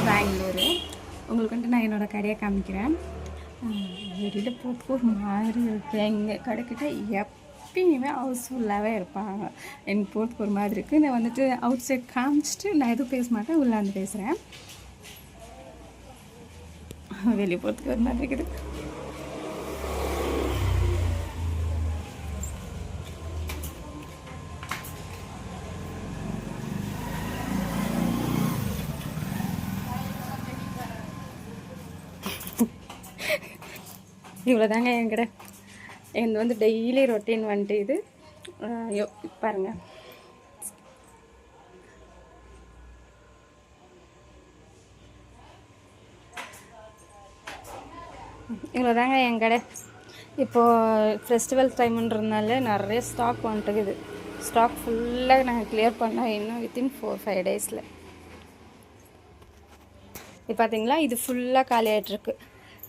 பெங்களூரு. உங்களுக்கு வந்துட்டு நான் என்னோடய கடையை காமிக்கிறேன். வெளியில் போகிறதுக்கு ஒரு மாதிரி இருக்குது. எங்கள் கடைக்கிட்ட எப்பயுமே ஹவுஸ்ஃபுல்லாகவே இருப்பாங்க. எனக்கு போகிறதுக்கு ஒரு மாதிரி இருக்குது. நான் வந்துட்டு அவுட் சைட் காமிச்சிட்டு நான் எதுவும் பேச மாட்டேன், உள்ளே வந்து பேசுகிறேன். வெளியே போகிறதுக்கு ஒரு மாதிரி இருக்குது. இவ்வளோ தாங்க என் கடை. எனக்கு வந்து டெய்லி ரொட்டீன் வந்துட்டு இது பாருங்கள். இவ்வளோ தாங்க என் கடை. இப்போது ஃபெஸ்டிவல் டைமுன்றதுனால நிறைய ஸ்டாக் வந்துட்டுக்குது. ஸ்டாக் ஃபுல்லாக நாங்கள் கிளியர் பண்ணோம் இன்னும் வித்தின் 4-5 டேஸில். இப்போ பார்த்தீங்களா, இது ஃபுல்லாக காலி ஆகிட்டுருக்கு.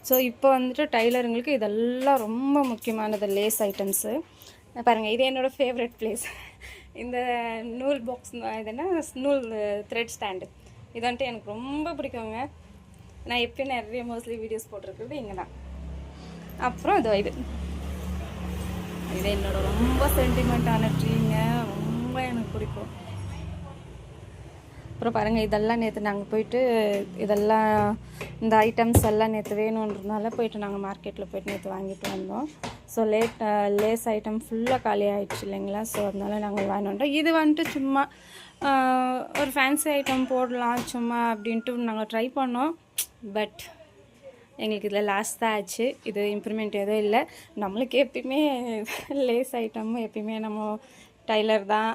ஸோ இப்போ வந்துட்டு டைலருங்களுக்கு இதெல்லாம் ரொம்ப முக்கியமானது, லேஸ் ஐட்டம்ஸு. பாருங்கள், இது என்னோடய ஃபேவரட் ப்ளேஸ். இந்த நூல் பாக்ஸ், இதுன்னா நூல் த்ரெட் ஸ்டாண்டு, இது வந்துட்டு எனக்கு ரொம்ப பிடிக்குங்க. நான் எப்பயும் நிறைய மோஸ்ட்லி வீடியோஸ் போட்டிருக்கிறது இங்கே தான். அப்புறம் இது என்னோட ரொம்ப சென்டிமெண்ட்டான ட்ரீங்க, ரொம்ப எனக்கு பிடிக்கும். அப்புறம் பாருங்கள், இதெல்லாம் நேற்று நாங்கள் போயிட்டு இதெல்லாம் இந்த ஐட்டம்ஸ் எல்லாம் நேற்று வேணுன்றதுனால போயிட்டு நாங்கள் மார்க்கெட்டில் போய்ட்டு நேற்று வாங்கிட்டு வந்தோம். ஸோ லேஸ் ஐட்டம் ஃபுல்லாக காலி ஆகிடுச்சு இல்லைங்களா. ஸோ அதனால நாங்கள் வாங்கிட்டோம். இது வந்துட்டு சும்மா ஒரு ஃபேன்சி ஐட்டம் போடலாம் சும்மா அப்படின்ட்டு நாங்கள் ட்ரை பண்ணோம். பட் எங்களுக்கு இதில் லாஸ் தான் ஆச்சு. இது இம்ப்ரூவ்மெண்ட் எதுவும் இல்லை. நம்மளுக்கு எப்பயுமே லேஸ் ஐட்டம் எப்பயுமே நம்ம டைலர் தான்,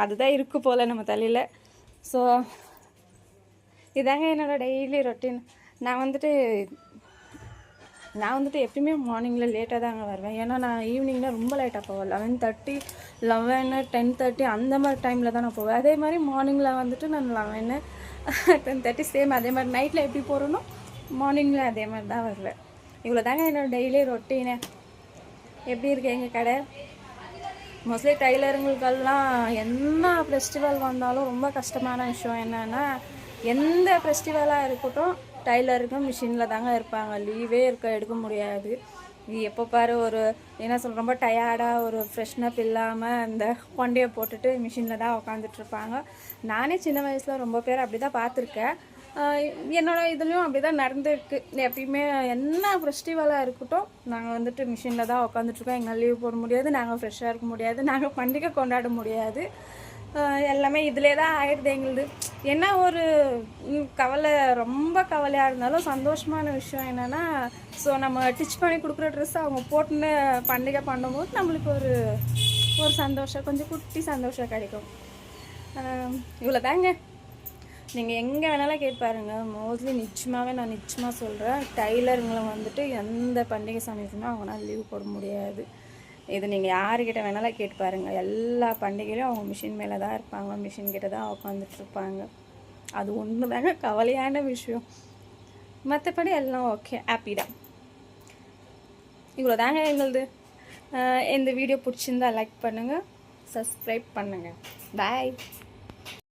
அதுதான் இருக்குது போல் நம்ம தலையில். ஸோ இதாங்க என்னோடய டெய்லி ரொட்டீன். நான் வந்துட்டு எப்பயுமே மார்னிங்கில் லேட்டாக தாங்க வருவேன். ஏன்னா நான் ஈவினிங்கில் ரொம்ப லேட்டாக போவேன். 11:30, 11, 10:30 அந்த மாதிரி டைமில் தான் நான் போவேன். அதே மாதிரி மார்னிங்கில் வந்துட்டு நான் 11, 10:30 சேம். அதே மாதிரி நைட்டில் எப்படி போகிறேனோ மார்னிங்கில் அதே மாதிரி தான் வருவேன். இவ்வளோ தாங்க என்னோடய டெய்லி ரொட்டீனு. எப்படி இருக்குது எங்கள் கடை? மோஸ்ட்லி டைலருங்களுக்கெல்லாம் என்ன ஃபெஸ்டிவல் வந்தாலும் ரொம்ப கஷ்டமான விஷயம் என்னென்னா, எந்த ஃபெஸ்டிவலாக இருக்கட்டும் டைலருக்கும் மிஷினில் தாங்க இருப்பாங்க. லீவே எடுக்க முடியாது. எப்போ பாரு ஒரு என்ன சொல்ற, ரொம்ப டயர்டாக ஒரு ஃப்ரெஷ்னப் இல்லாமல் இந்த கொண்டையை போட்டுட்டு மிஷினில் தான் உட்காந்துட்ருப்பாங்க. நானே சின்ன வயசில் ரொம்ப பேர் அப்படி தான் பார்த்துருக்கேன். என்னோடய இதுலேயும் அப்படி தான் நடந்துருக்கு. எப்பயுமே என்ன ஃபெஸ்டிவலாக இருக்கட்டும் நாங்கள் வந்துட்டு மிஷினில் தான் உட்காந்துட்ருக்கோம். எங்கள் லீவ் போட முடியாது, நாங்கள் ஃப்ரெஷ்ஷாக இருக்க முடியாது, நாங்கள் பண்டிகை கொண்டாட முடியாது. எல்லாமே இதிலே தான் ஆகிடுது எங்களுது. என்ன ஒரு கவலை, ரொம்ப கவலையாக இருந்தாலும் சந்தோஷமான விஷயம் என்னென்னா, ஸோ நம்ம ஸ்டிச் பண்ணி கொடுக்குற ட்ரெஸ் அவங்க போட்டுன்னு பண்டிகை பண்ணும்போது நம்மளுக்கு ஒரு சந்தோஷம், கொஞ்சம் குட்டி சந்தோஷம் கிடைக்கும். இவ்வளோ தாங்க. நீங்கள் எங்கே வேணாலும் கேட்பாருங்க. மோஸ்ட்லி நிச்சயமாக சொல்கிறேன், டைலருங்களை வந்துட்டு எந்த பண்டிகை சமயத்துமே அவங்களால லீவ் போட முடியாது. இது நீங்கள் யாருக்கிட்ட வேணாலும் கேட்டு பாருங்கள். எல்லா பண்டிகையிலும் அவங்க மிஷின் மேலே தான் இருப்பாங்க, மிஷின் கிட்ட தான் உட்காந்துட்ருப்பாங்க. அது ஒன்று தாங்க கவலையான விஷயம். மற்றபடி எல்லாம் ஓகே, ஹாப்பி தான். இவ்வளோ தாங்க எங்களுது. இந்த வீடியோ பிடிச்சிருந்தா லைக் பண்ணுங்கள், சப்ஸ்கிரைப் பண்ணுங்கள். பாய்.